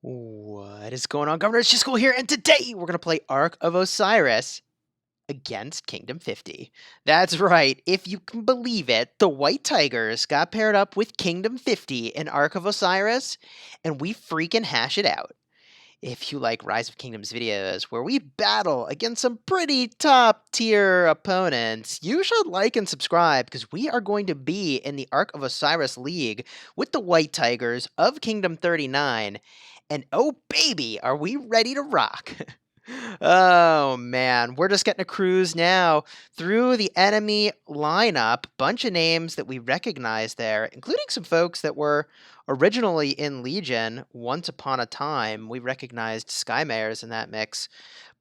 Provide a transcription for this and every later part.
What is going on, Governor? It's Chisgule here, and today we're going to play Ark of Osiris against Kingdom 50. That's right, if you can believe it, the White Tigers got paired up with Kingdom 50 in Ark of Osiris, and we freaking hash it out. If you like Rise of Kingdoms videos where we battle against some pretty top tier opponents, you should like and subscribe because we are going to be in the Ark of Osiris League with the White Tigers of Kingdom 39. And oh baby, are we ready to rock? Oh man, we're just getting a cruise now through the enemy lineup. Bunch of names that we recognize there, including some folks that were originally in Legion once upon a time. We recognized Skymares in that mix.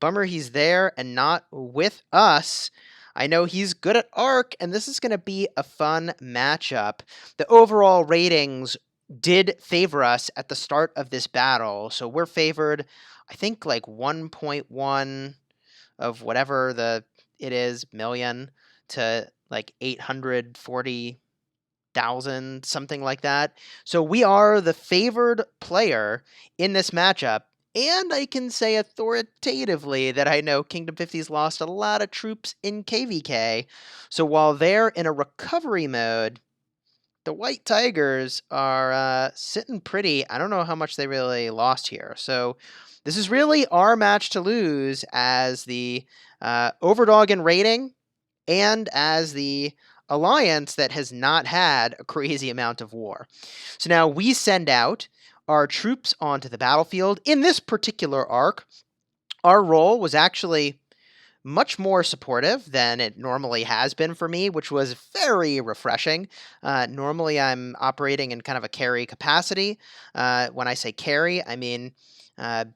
Bummer he's there and not with us. I know he's good at Ark, and this is going to be a fun matchup. The overall ratings did favor us at the start of this battle, so we're favored, I think, like 1.1 of whatever it is million to like 840,000, something like that. So we are the favored player in this matchup. And I can say authoritatively that I know Kingdom 50's lost a lot of troops in KVK. So while they're in a recovery mode, the White Tigers are sitting pretty. I don't know how much they really lost here. So this is really our match to lose as the overdog in rating and as the alliance that has not had a crazy amount of war. So now we send out our troops onto the battlefield. In this particular arc, our role was actually much more supportive than it normally has been for me, which was very refreshing. Normally, I'm operating in kind of a carry capacity. When I say carry, I mean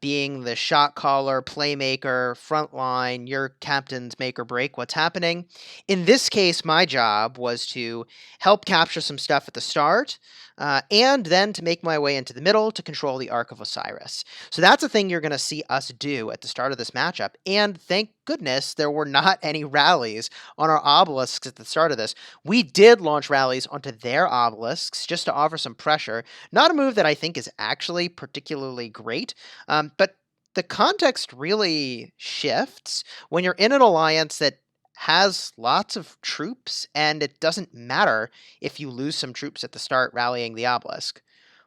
being the shot caller, playmaker, frontline, your captain's make or break what's happening. In this case, my job was to help capture some stuff at the start, and then to make my way into the middle to control the Ark of Osiris. So that's a thing you're going to see us do at the start of this matchup, and thank goodness there were not any rallies on our obelisks at the start of this. We did launch rallies onto their obelisks just to offer some pressure. Not a move that I think is actually particularly great, but the context really shifts when you're in an alliance that has lots of troops, and it doesn't matter if you lose some troops at the start rallying the obelisk.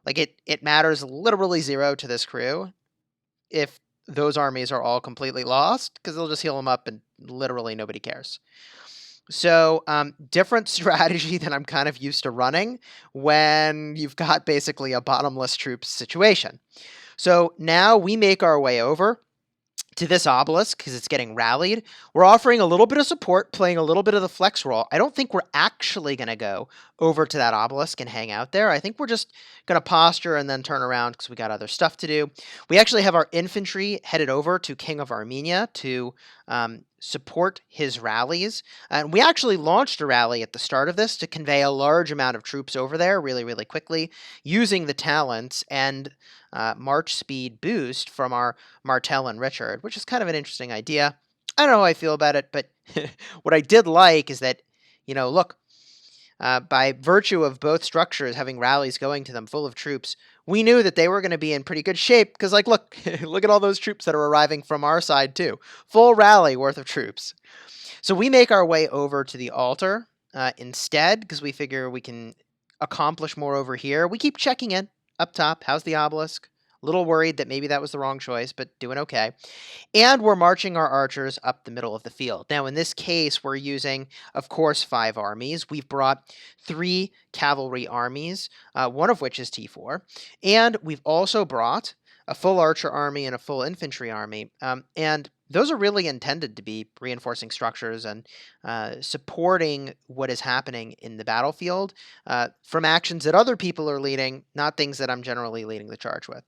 Like, it matters literally zero to this crew if those armies are all completely lost, because they'll just heal them up and literally nobody cares. So, different strategy than I'm kind of used to running when you've got basically a bottomless troops situation. So now we make our way over to this obelisk because it's getting rallied. We're offering a little bit of support, playing a little bit of the flex role. I don't think we're actually going to go over to that obelisk and hang out there. I think we're just going to posture and then turn around because we got other stuff to do. We actually have our infantry headed over to King of Armenia to support his rallies. And we actually launched a rally at the start of this to convey a large amount of troops over there really, really quickly using the talents and march speed boost from our Martel and Richard, which is kind of an interesting idea. I don't know how I feel about it, but what I did like is that, look, by virtue of both structures having rallies going to them full of troops, we knew that they were going to be in pretty good shape because, like, look, look at all those troops that are arriving from our side too. Full rally worth of troops. So we make our way over to the altar instead because we figure we can accomplish more over here. We keep checking in up top. How's the obelisk? A little worried that maybe that was the wrong choice, but doing okay. And we're marching our archers up the middle of the field. Now, in this case, we're using, of course, 5 armies. We've brought 3 cavalry armies, one of which is T4. And we've also brought a full archer army and a full infantry army. And those are really intended to be reinforcing structures and supporting what is happening in the battlefield from actions that other people are leading, not things that I'm generally leading the charge with.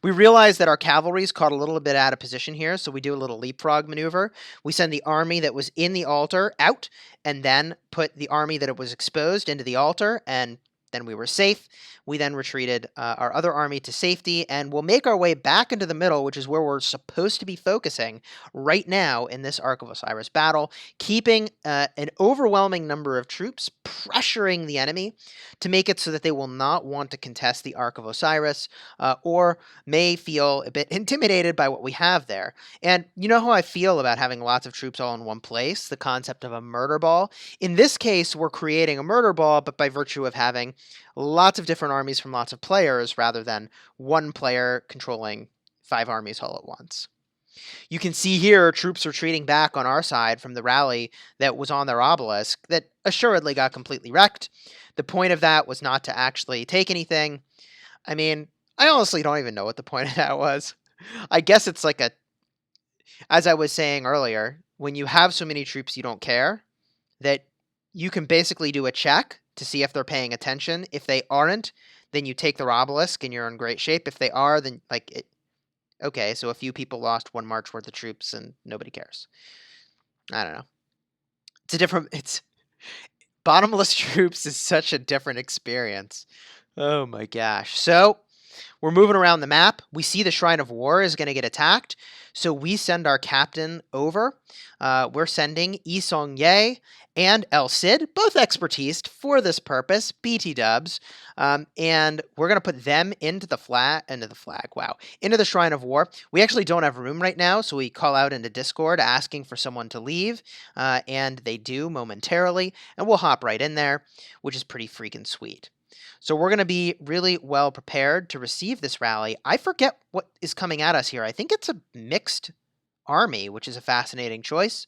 We realize that our cavalry's caught a little bit out of position here, so we do a little leapfrog maneuver. We send the army that was in the altar out, and then put the army that it was exposed into the altar, and Then we were safe. We then retreated our other army to safety, and we'll make our way back into the middle, which is where we're supposed to be focusing right now in this Ark of Osiris battle, keeping an overwhelming number of troops pressuring the enemy to make it so that they will not want to contest the Ark of Osiris, or may feel a bit intimidated by what we have there. And you know how I feel about having lots of troops all in one place, the concept of a murder ball. In this case, we're creating a murder ball, but by virtue of having lots of different armies from lots of players rather than one player controlling 5 armies all at once. You can see here troops retreating back on our side from the rally that was on their obelisk that assuredly got completely wrecked. The point of that was not to actually take anything. I mean, I honestly don't even know what the point of that was. I guess it's like as I was saying earlier, when you have so many troops you don't care, that you can basically do a check to see if they're paying attention. If they aren't, then you take their obelisk and you're in great shape. If they are, then okay, so a few people lost 1 march worth of troops and nobody cares. I don't know. It's bottomless troops is such a different experience. Oh my gosh. So we're moving around the map. We see the Shrine of War is going to get attacked. So we send our captain over. We're sending Yi Song Ye and El Cid, both expertise for this purpose, BT dubs. And we're going to put them into the Shrine of War. We actually don't have room right now, so we call out into Discord asking for someone to leave. And they do momentarily, and we'll hop right in there, which is pretty freaking sweet. So we're going to be really well prepared to receive this rally. I forget what is coming at us here. I think it's a mixed army, which is a fascinating choice.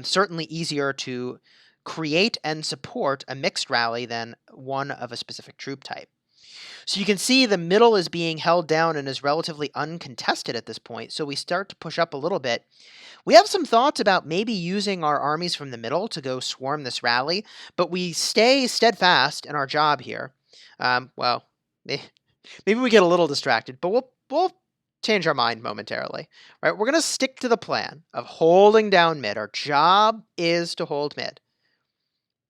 Certainly easier to create and support a mixed rally than one of a specific troop type. So you can see the middle is being held down and is relatively uncontested at this point. So we start to push up a little bit. We have some thoughts about maybe using our armies from the middle to go swarm this rally, but we stay steadfast in our job here. Well, maybe we get a little distracted, but we'll change our mind momentarily. Right? We're going to stick to the plan of holding down mid. Our job is to hold mid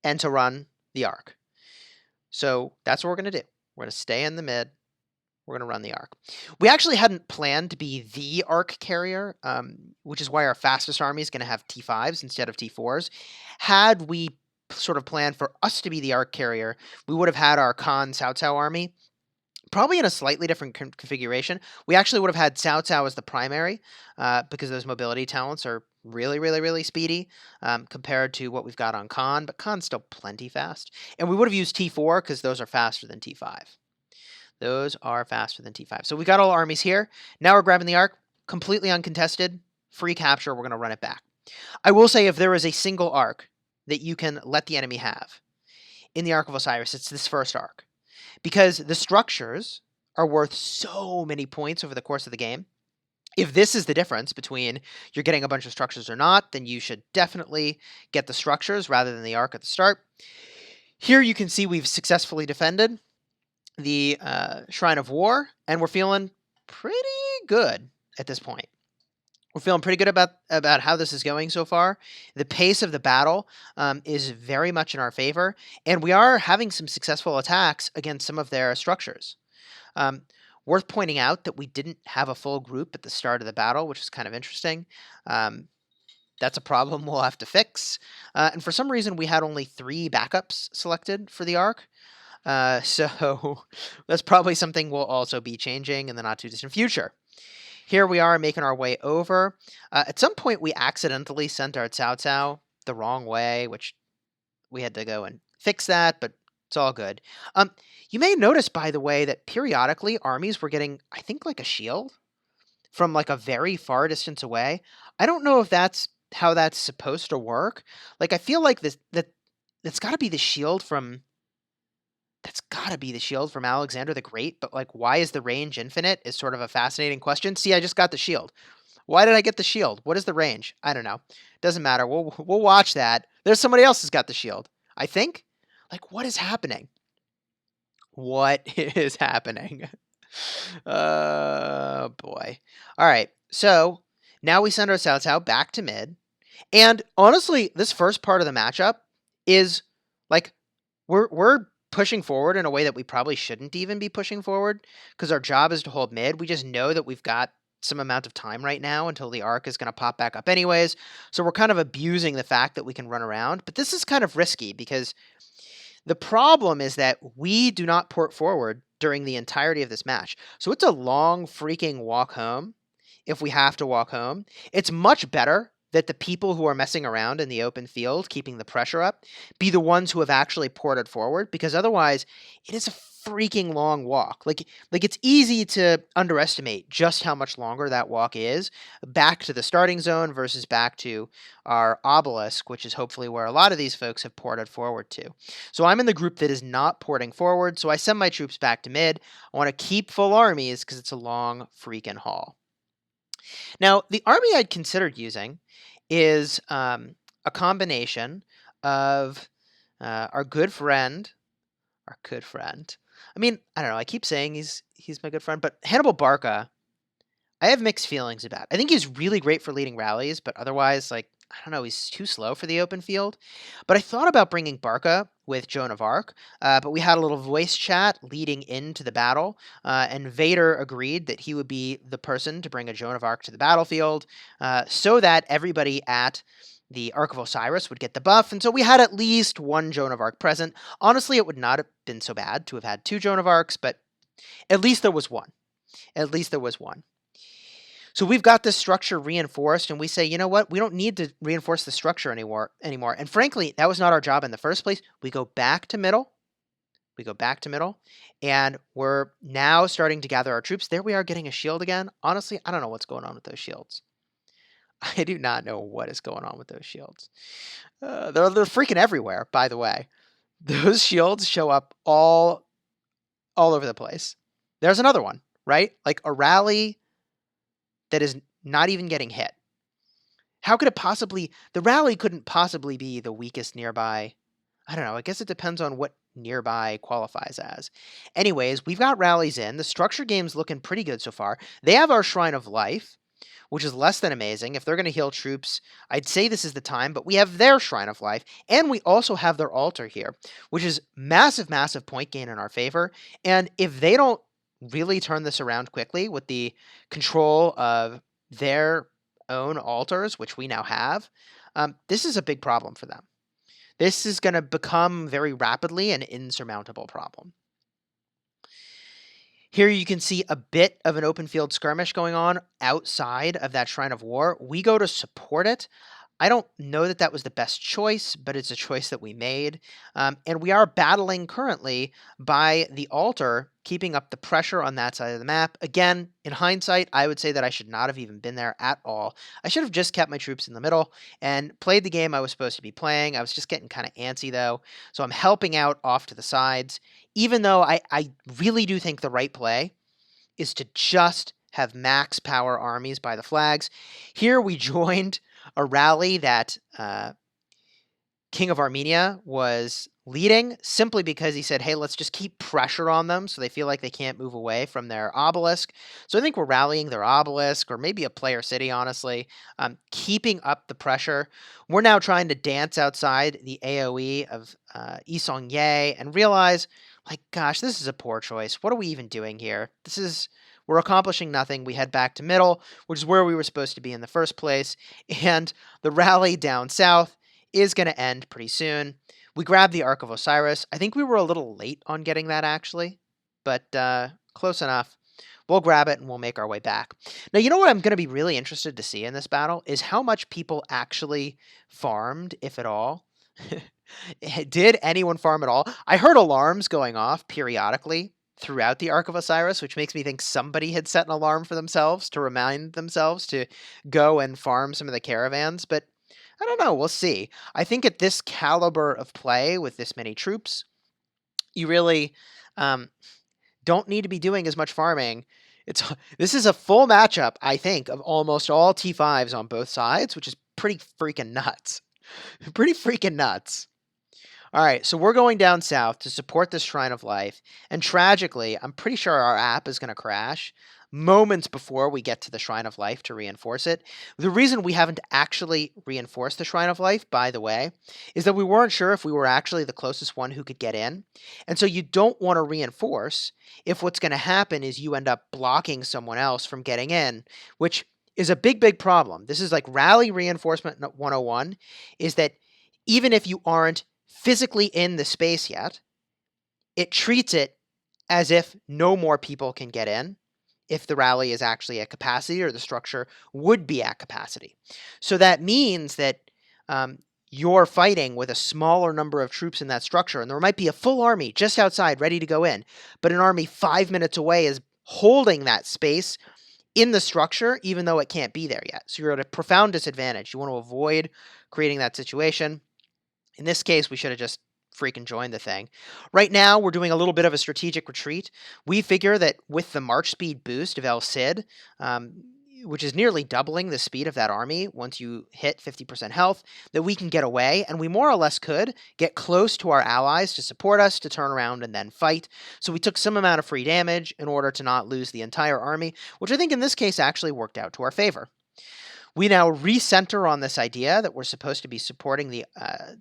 and to run the Ark. So that's what we're going to do. We're going to stay in the mid. We're going to run the Ark. We actually hadn't planned to be the Ark carrier, which is why our fastest army is going to have T5s instead of T4s. Had we sort of planned for us to be the Ark carrier, we would have had our Khan Cao Cao army, probably in a slightly different configuration. We actually would have had Cao Cao as the primary, because those mobility talents are really, really, really speedy compared to what we've got on Khan, but Khan's still plenty fast. And we would have used T4 because those are faster than T5. Those are faster than T5. So we got all armies here. Now we're grabbing the Ark, completely uncontested, free capture. We're going to run it back. I will say if there is a single Ark that you can let the enemy have in the Ark of Osiris, it's this first Ark. Because the structures are worth so many points over the course of the game. If this is the difference between you're getting a bunch of structures or not, then you should definitely get the structures rather than the Ark at the start. Here you can see we've successfully defended the Shrine of War, and we're feeling pretty good at this point. We're feeling pretty good about how this is going so far. The pace of the battle is very much in our favor, and we are having some successful attacks against some of their structures. Worth pointing out that we didn't have a full group at the start of the battle, which is kind of interesting. That's a problem we'll have to fix. And for some reason, we had only 3 backups selected for the Ark. So that's probably something we'll also be changing in the not-too-distant future. Here we are making our way over. At some point, we accidentally sent our Cao Cao the wrong way, which we had to go and fix that, but it's all good. You may notice, by the way, that periodically armies were getting, I think, like a shield from like a very far distance away. I don't know if that's how that's supposed to work. Like, I feel like that's got to be the shield from... That's got to be the shield from Alexander the Great, but like, why is the range infinite is sort of a fascinating question. See, I just got the shield. Why did I get the shield? What is the range? I don't know. Doesn't matter. We'll watch that. There's somebody else who's got the shield, I think. Like, what is happening? What is happening? Oh, boy. All right. So now we send our Cao Cao back to mid. And honestly, this first part of the matchup is like, we're pushing forward in a way that we probably shouldn't even be pushing forward because our job is to hold mid. We just know that we've got some amount of time right now until the Ark is going to pop back up anyways. So we're kind of abusing the fact that we can run around. But this is kind of risky because the problem is that we do not port forward during the entirety of this match. So it's a long freaking walk home if we have to walk home. It's much better that the people who are messing around in the open field, keeping the pressure up, be the ones who have actually ported forward, because otherwise it is a freaking long walk. Like it's easy to underestimate just how much longer that walk is back to the starting zone versus back to our obelisk, which is hopefully where a lot of these folks have ported forward to. So I'm in the group that is not porting forward, so I send my troops back to mid. I want to keep full armies because it's a long freaking haul. Now, the army I'd considered using is a combination of our good friend. I mean, I don't know. I keep saying he's my good friend, but Hannibal Barca, I have mixed feelings about. I think he's really great for leading rallies, but otherwise, like, I don't know, he's too slow for the open field. But I thought about bringing Barca with Joan of Arc, but we had a little voice chat leading into the battle, and Vader agreed that he would be the person to bring a Joan of Arc to the battlefield, so that everybody at the Ark of Osiris would get the buff, and so we had at least one Joan of Arc present. Honestly, it would not have been so bad to have had two Joan of Arcs, but at least there was one. At least there was one. So we've got this structure reinforced, and we say, you know what? We don't need to reinforce the structure anymore. And frankly, that was not our job in the first place. We go back to middle. And we're now starting to gather our troops. There we are getting a shield again. Honestly, I don't know what's going on with those shields. I do not know what is going on with those shields. They're freaking everywhere, by the way. Those shields show up all over the place. There's another one, right? Like a rally that is not even getting hit. How could it possibly... The rally couldn't possibly be the weakest nearby. I don't know. I guess it depends on what nearby qualifies as. Anyways, we've got rallies in. The structure game's looking pretty good so far. They have our Shrine of Life, which is less than amazing. If they're going to heal troops, I'd say this is the time, but we have their Shrine of Life, and we also have their altar here, which is massive, massive point gain in our favor. And if they don't really turn this around quickly with the control of their own altars, which we now have, this is a big problem for them. This is going to become very rapidly an insurmountable problem. Here you can see a bit of an open field skirmish going on outside of that Shrine of War. We go to support it. I don't know that that was the best choice, but it's a choice that we made. And we are battling currently by the altar, keeping up the pressure on that side of the map. Again, in hindsight, I would say that I should not have even been there at all. I should have just kept my troops in the middle and played the game I was supposed to be playing. I was just getting kind of antsy, though. So I'm helping out off to the sides, even though I really do think the right play is to just have max power armies by the flags. Here we joined a rally that King of Armenia was leading simply because he said, hey, let's just keep pressure on them so they feel like they can't move away from their obelisk. So I think we're rallying their obelisk, or maybe a player city, honestly, keeping up the pressure. We're now trying to dance outside the AoE of Isong Ye and realize, like, gosh, this is a poor choice. What are we even doing here? We're accomplishing nothing. We head back to middle, which is where we were supposed to be in the first place. And the rally down south is going to end pretty soon. We grab the Ark of Osiris. I think we were a little late on getting that, actually, but close enough. We'll grab it and we'll make our way back. Now, you know what I'm going to be really interested to see in this battle is how much people actually farmed, if at all. Did anyone farm at all? I heard alarms going off periodically throughout the Ark of Osiris, which makes me think somebody had set an alarm for themselves to remind themselves to go and farm some of the caravans, but I don't know, we'll see. I think at this caliber of play with this many troops, you really don't need to be doing as much farming. This is a full matchup, I think, of almost all T5s on both sides, which is pretty freaking nuts. Pretty freaking nuts. All right, so we're going down south to support this Shrine of Life, and tragically, I'm pretty sure our app is going to crash. moments before we get to the Shrine of Life to reinforce it. The reason we haven't actually reinforced the Shrine of Life, by the way, is that we weren't sure if we were actually the closest one who could get in. And so you don't want to reinforce if what's going to happen is you end up blocking someone else from getting in, which is a big, big problem. This is like rally reinforcement 101, is that even if you aren't physically in the space yet, it treats it as if no more people can get in if the rally is actually at capacity or the structure would be at capacity. So that means that you're fighting with a smaller number of troops in that structure, and there might be a full army just outside ready to go in, but an army 5 minutes away is holding that space in the structure, even though it can't be there yet. So you're at a profound disadvantage. You want to avoid creating that situation. In this case, we should have just freaking joined the thing. Right now, we're doing a little bit of a strategic retreat. We figure that with the march speed boost of El Cid, which is nearly doubling the speed of that army once you hit 50% health, that we can get away, and we more or less could get close to our allies to support us, to turn around and then fight. So we took some amount of free damage in order to not lose the entire army, which I think in this case actually worked out to our favor. We now recenter on this idea that we're supposed to be supporting the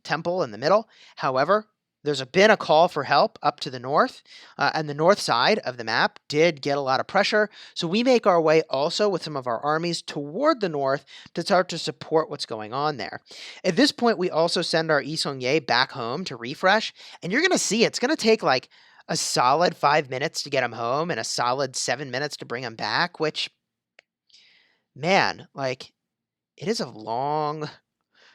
temple in the middle. However, there's been a call for help up to the north, and the north side of the map did get a lot of pressure. So we make our way also with some of our armies toward the north to start to support what's going on there. At this point, we also send our Isonye back home to refresh, and you're going to see it's going to take like a solid 5 minutes to get him home and a solid 7 minutes to bring him back, which, man, like, it is a long,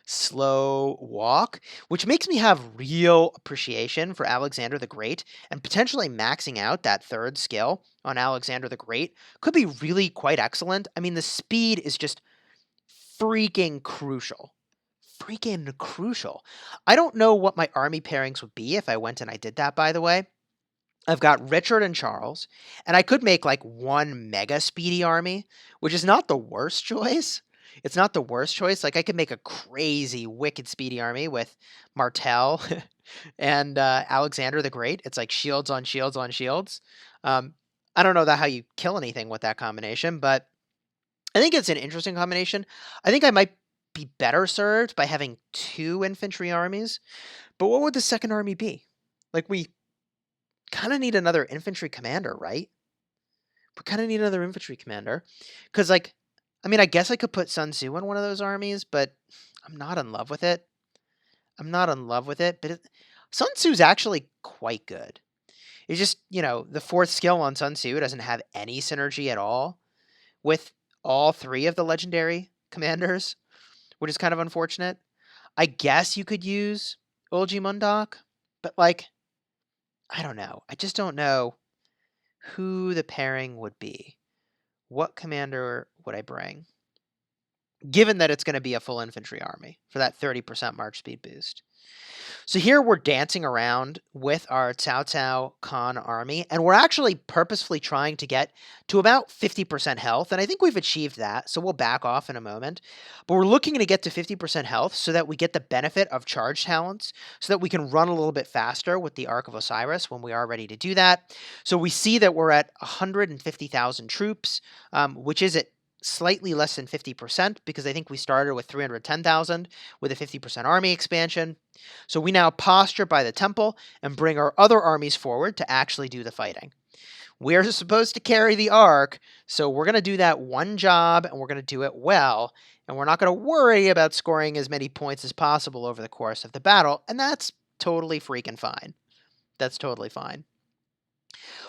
slow walk, which makes me have real appreciation for Alexander the Great, and potentially maxing out that third skill on Alexander the Great could be really quite excellent. I mean, the speed is just freaking crucial. Freaking crucial. I don't know what my army pairings would be if I went and I did that, by the way. I've got Richard and Charles, and I could make like one mega speedy army, which is not the worst choice. It's not the worst choice. Like, I could make a crazy, wicked speedy army with Martel and Alexander the Great. It's like shields on shields on shields. I don't know how you kill anything with that combination, but I think it's an interesting combination. I think I might be better served by having 2 infantry armies. But what would the second army be? Like, we kind of need another infantry commander, right? We kind of need another infantry commander. Because, like, I mean, I guess I could put Sun Tzu in one of those armies, but I'm not in love with it. But Sun Tzu's actually quite good. It's just, the 4th skill on Sun Tzu doesn't have any synergy at all with all 3 of the legendary commanders, which is kind of unfortunate. I guess you could use Ulji Mundok, but, like, I don't know. I just don't know who the pairing would be. What commander would I bring? Given that it's going to be a full infantry army for that 30% march speed boost. So here we're dancing around with our Cao Cao Khan army, and we're actually purposefully trying to get to about 50% health, and I think we've achieved that, so we'll back off in a moment. But we're looking to get to 50% health so that we get the benefit of charge talents, so that we can run a little bit faster with the Ark of Osiris when we are ready to do that. So we see that we're at 150,000 troops, which is at slightly less than 50%, because I think we started with 310,000 with a 50% army expansion. So we now posture by the temple and bring our other armies forward to actually do the fighting. We're supposed to carry the Ark, so we're going to do that one job, and we're going to do it well, and we're not going to worry about scoring as many points as possible over the course of the battle, and that's totally freaking fine. That's totally fine.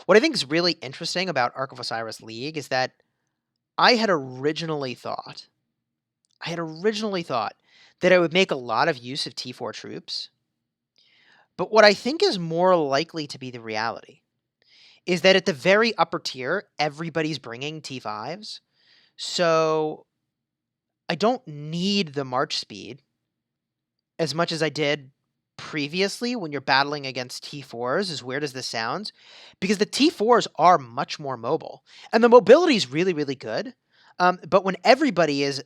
What I think is really interesting about Ark of Osiris League is that I had originally thought that I would make a lot of use of T4 troops. But what I think is more likely to be the reality is that at the very upper tier, everybody's bringing T5s. So I don't need the march speed as much as I did previously when you're battling against T4s, as weird as this sounds, because the T4s are much more mobile. And the mobility is really, really good. But when everybody is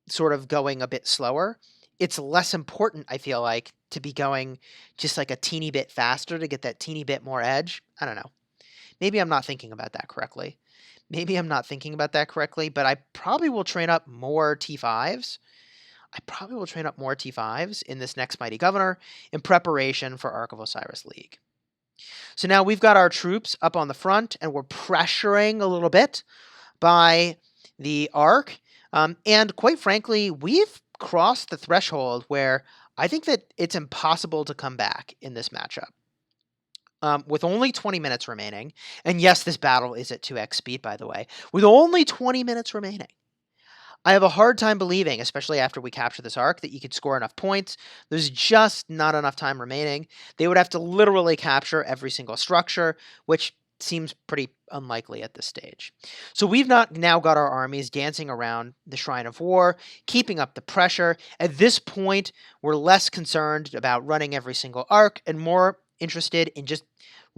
sort of going a bit slower, it's less important, I feel like, to be going just like a teeny bit faster to get that teeny bit more edge. I don't know. Maybe I'm not thinking about that correctly. maybe I'm not thinking about that correctly, but I probably will train up more T5s. I probably will train up more T5s in this next Mighty Governor in preparation for Ark of Osiris League. So now we've got our troops up on the front, and we're pressuring a little bit by the Ark. And quite frankly, we've crossed the threshold where I think that it's impossible to come back in this matchup. With only 20 minutes remaining, and yes, this battle is at 2x speed, by the way, with only 20 minutes remaining, I have a hard time believing, especially after we capture this Ark, that you could score enough points. There's just not enough time remaining. They would have to literally capture every single structure, which seems pretty unlikely at this stage. So we've now got our armies dancing around the Shrine of War, keeping up the pressure. At this point, we're less concerned about running every single Ark and more interested in just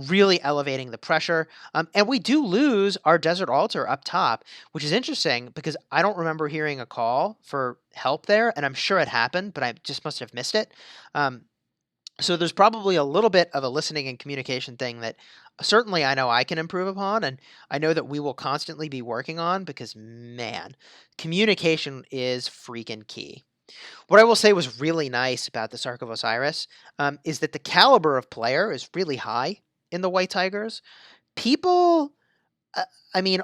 really elevating the pressure. And we do lose our Desert Altar up top, which is interesting because I don't remember hearing a call for help there, and I'm sure it happened, but I just must have missed it. So there's probably a little bit of a listening and communication thing that certainly I know I can improve upon, and I know that we will constantly be working on because, man, communication is freaking key. What I will say was really nice about this Ark of Osiris is that the caliber of player is really high in the White Tigers. People,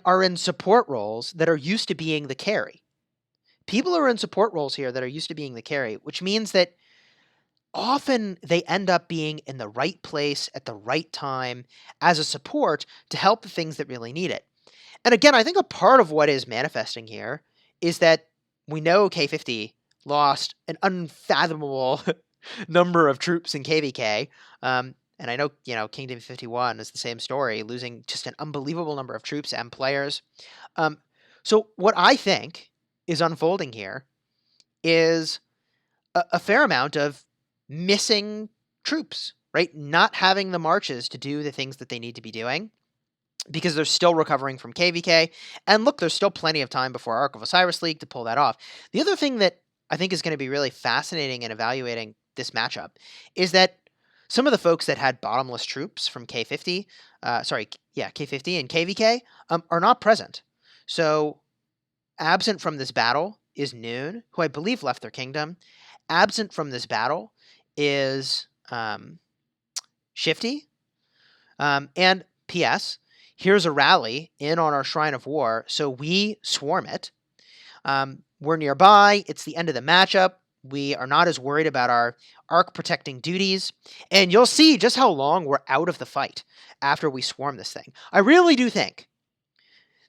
are in support roles that are used to being the carry. People are in support roles here that are used to being the carry, which means that often they end up being in the right place at the right time as a support to help the things that really need it. And again, I think a part of what is manifesting here is that we know K50 lost an unfathomable number of troops in KVK. And I know, Kingdom 51 is the same story, losing just an unbelievable number of troops and players. So what I think is unfolding here is a fair amount of missing troops, right? Not having the marches to do the things that they need to be doing because they're still recovering from KVK. And look, there's still plenty of time before Ark of Osiris League to pull that off. The other thing that I think is going to be really fascinating in evaluating this matchup is that some of the folks that had bottomless troops from K50, K50 and KVK are not present. So absent from this battle is Noon, who I believe left their kingdom. Absent from this battle is Shifty. And P.S., here's a rally in on our Shrine of War, so we swarm it. We're nearby. It's the end of the matchup. We are not as worried about our Ark protecting duties. And you'll see just how long we're out of the fight after we swarm this thing. I really do think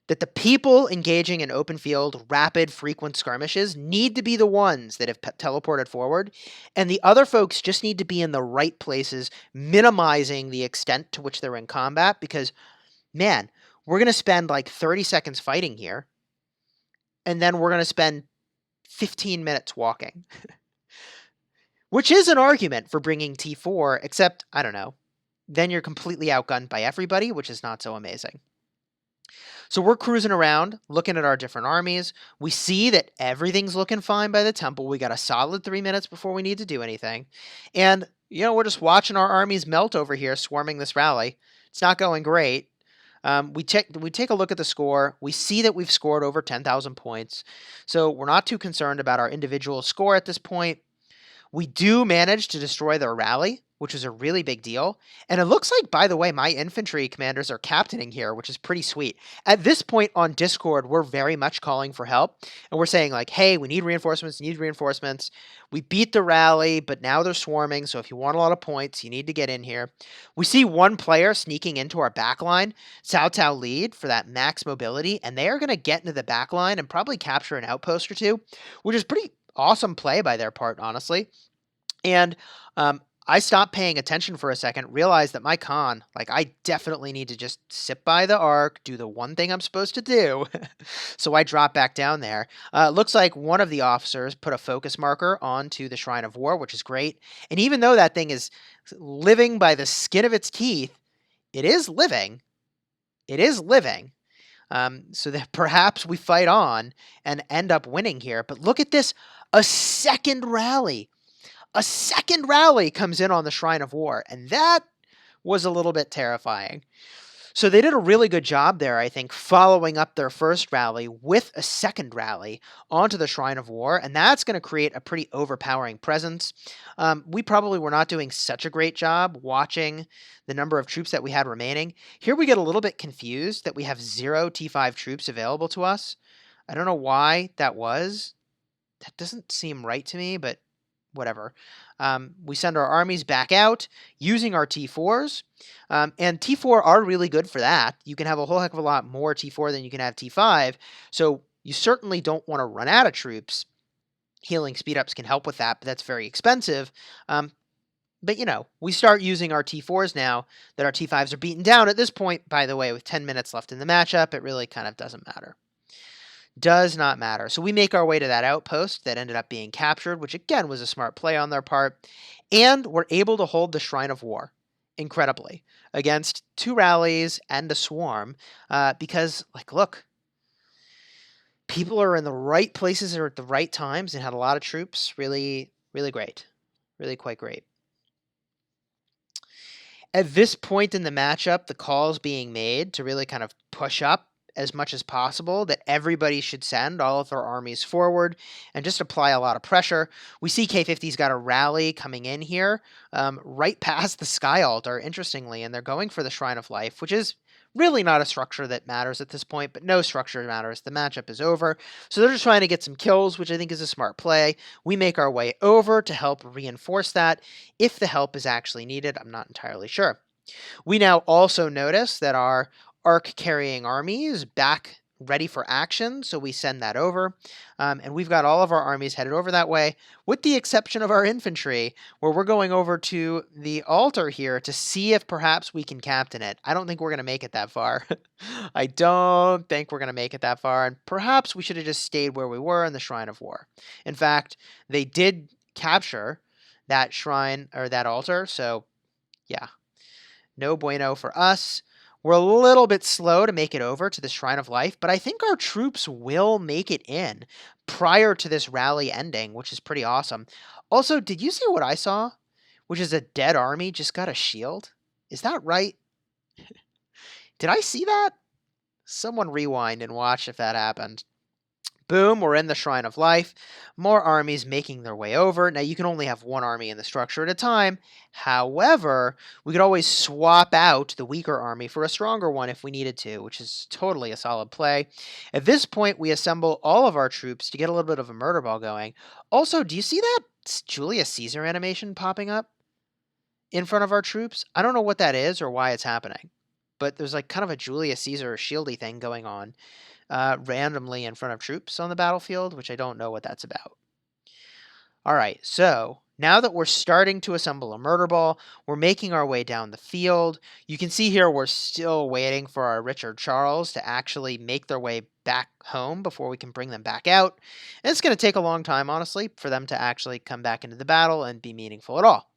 that the people engaging in open field, rapid, frequent skirmishes need to be the ones that have teleported forward, and the other folks just need to be in the right places, minimizing the extent to which they're in combat, because, man, we're going to spend like 30 seconds fighting here, and then we're going to spend 15 minutes walking. Which is an argument for bringing T4, except, I don't know, then you're completely outgunned by everybody, which is not so amazing. So we're cruising around, looking at our different armies. We see that everything's looking fine by the temple. We got a solid 3 minutes before we need to do anything. And, we're just watching our armies melt over here, swarming this rally. It's not going great. We take a look at the score. We see that we've scored over 10,000 points. So we're not too concerned about our individual score at this point. We do manage to destroy their rally, which is a really big deal. And it looks like, by the way, my infantry commanders are captaining here, which is pretty sweet. At this point on Discord, we're very much calling for help. And we're saying like, hey, we need reinforcements, We beat the rally, but now they're swarming. So if you want a lot of points, you need to get in here. We see one player sneaking into our backline, Cao Cao lead for that max mobility. And they are going to get into the backline and probably capture an outpost or two, which is pretty awesome play by their part, honestly. And I stopped paying attention for a second, realized that my con, I definitely need to just sit by the Ark, do the one thing I'm supposed to do. So I dropped back down there. Looks like one of the officers put a focus marker onto the Shrine of War, which is great. And even though that thing is living by the skin of its teeth, it is living. So that perhaps we fight on and end up winning here. But look at this, a second rally. A second rally comes in on the Shrine of War, and that was a little bit terrifying. So they did a really good job there, I think, following up their first rally with a second rally onto the Shrine of War, and that's going to create a pretty overpowering presence. We probably were not doing such a great job watching the number of troops that we had remaining. Here we get a little bit confused that we have 0 T5 troops available to us. I don't know why that was. That doesn't seem right to me, but whatever. We send our armies back out using our T4s, and T4 are really good for that. You can have a whole heck of a lot more T4 than you can have T5, so you certainly don't want to run out of troops. Healing speed-ups can help with that, but that's very expensive. But, we start using our T4s now that our T5s are beaten down. At this point, by the way, with 10 minutes left in the matchup, it really kind of doesn't matter. Does not matter. So we make our way to that outpost that ended up being captured, which again was a smart play on their part. And we're able to hold the Shrine of War, incredibly, against 2 rallies and a swarm. Because, look, people are in the right places or at the right times and had a lot of troops. Really, really great. Really quite great. At this point in the matchup, the call's being made to really kind of push up as much as possible, that everybody should send all of their armies forward and just apply a lot of pressure. We see K50's got a rally coming in here right past the Sky Altar, interestingly, and they're going for the Shrine of Life, which is really not a structure that matters at this point, but no structure matters. The matchup is over. So they're just trying to get some kills, which I think is a smart play. We make our way over to help reinforce that if the help is actually needed. I'm not entirely sure. We now also notice that our Ark carrying army is back ready for action, so we send that over. And we've got all of our armies headed over that way, with the exception of our infantry, where we're going over to the altar here to see if perhaps we can captain it. I don't think we're going to make it that far. I don't think we're going to make it that far, and perhaps we should have just stayed where we were in the Shrine of War. In fact, they did capture that shrine, or that altar, so yeah. No bueno for us. We're a little bit slow to make it over to the Shrine of Life, but I think our troops will make it in prior to this rally ending, which is pretty awesome. Also, did you see what I saw? Which is a dead army just got a shield? Is that right? Did I see that? Someone rewind and watch if that happened. Boom, we're in the Shrine of Life. More armies making their way over. Now, you can only have one army in the structure at a time. However, we could always swap out the weaker army for a stronger one if we needed to, which is totally a solid play. At this point, we assemble all of our troops to get a little bit of a murder ball going. Also, do you see that Julius Caesar animation popping up in front of our troops? I don't know what that is or why it's happening, but there's kind of a Julius Caesar shieldy thing going on. Randomly in front of troops on the battlefield, which I don't know what that's about. All right, so now that we're starting to assemble a murder ball, we're making our way down the field. You can see here we're still waiting for our Richard Charles to actually make their way back home before we can bring them back out. And it's going to take a long time, honestly, for them to actually come back into the battle and be meaningful at all.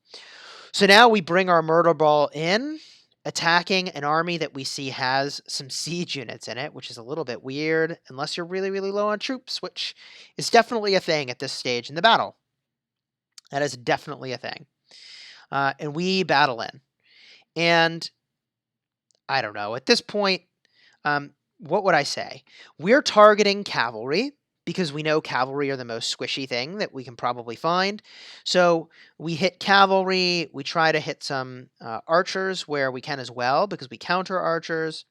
So now we bring our murder ball in, attacking an army that we see has some siege units in it, which is a little bit weird, unless you're really, really low on troops, which is definitely a thing at this stage in the battle. That is definitely a thing. And we battle in. And I don't know, at this point, what would I say? We're targeting cavalry, because we know cavalry are the most squishy thing that we can probably find. So we hit cavalry, we try to hit some archers where we can as well, because we counter archers.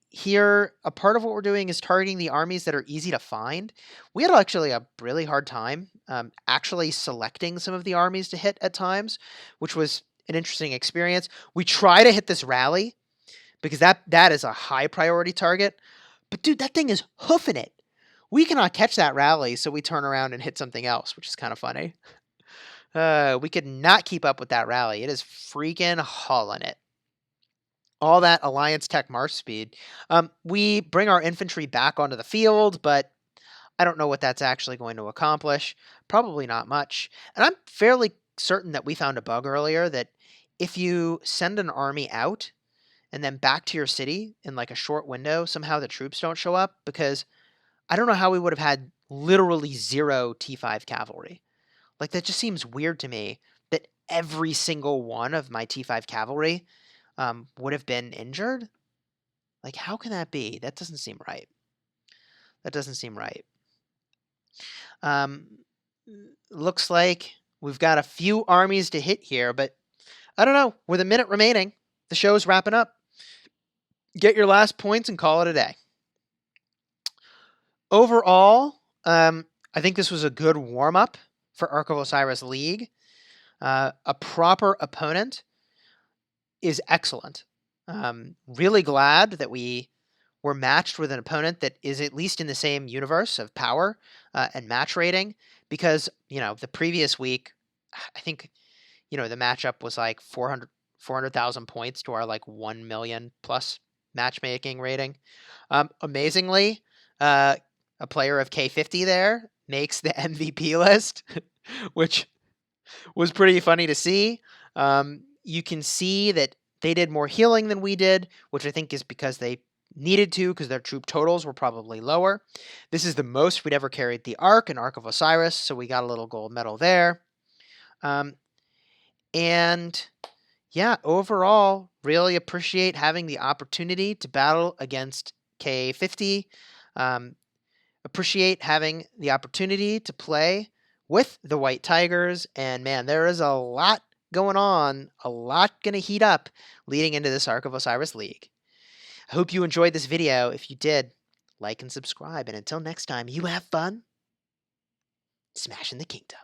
Here, a part of what we're doing is targeting the armies that are easy to find. We had actually a really hard time actually selecting some of the armies to hit at times, which was an interesting experience. We try to hit this rally, because that is a high priority target. But dude, that thing is hoofing it. We cannot catch that rally, so we turn around and hit something else, which is kind of funny. We could not keep up with that rally. It is freaking hauling it. All that Alliance Tech March speed. We bring our infantry back onto the field, but I don't know what that's actually going to accomplish. Probably not much. And I'm fairly certain that we found a bug earlier that if you send an army out and then back to your city in a short window, somehow the troops don't show up, because I don't know how we would have had literally 0 T5 cavalry. That just seems weird to me that every single one of my T5 cavalry would have been injured. Like, how can that be? That doesn't seem right. That doesn't seem right. Looks like we've got a few armies to hit here, but I don't know. With a minute remaining, the show's wrapping up. Get your last points and call it a day. Overall, I think this was a good warm-up for Ark of Osiris League. A proper opponent is excellent. Really glad that we were matched with an opponent that is at least in the same universe of power and match rating, because, the previous week, I think, the matchup was like 400,000 points to our like 1 million plus matchmaking rating. Amazingly, a player of K50 there makes the MVP list, which was pretty funny to see. You can see that they did more healing than we did, which I think is because they needed to, because their troop totals were probably lower. This is the most we'd ever carried the Ark, an Ark of Osiris, so we got a little gold medal there. And yeah, overall, really appreciate having the opportunity to battle against K50. Appreciate having the opportunity to play with the White Tigers. And man, there is a lot going on, a lot going to heat up leading into this Ark of Osiris League. I hope you enjoyed this video. If you did, like and subscribe. And until next time, you have fun smashing the kingdom.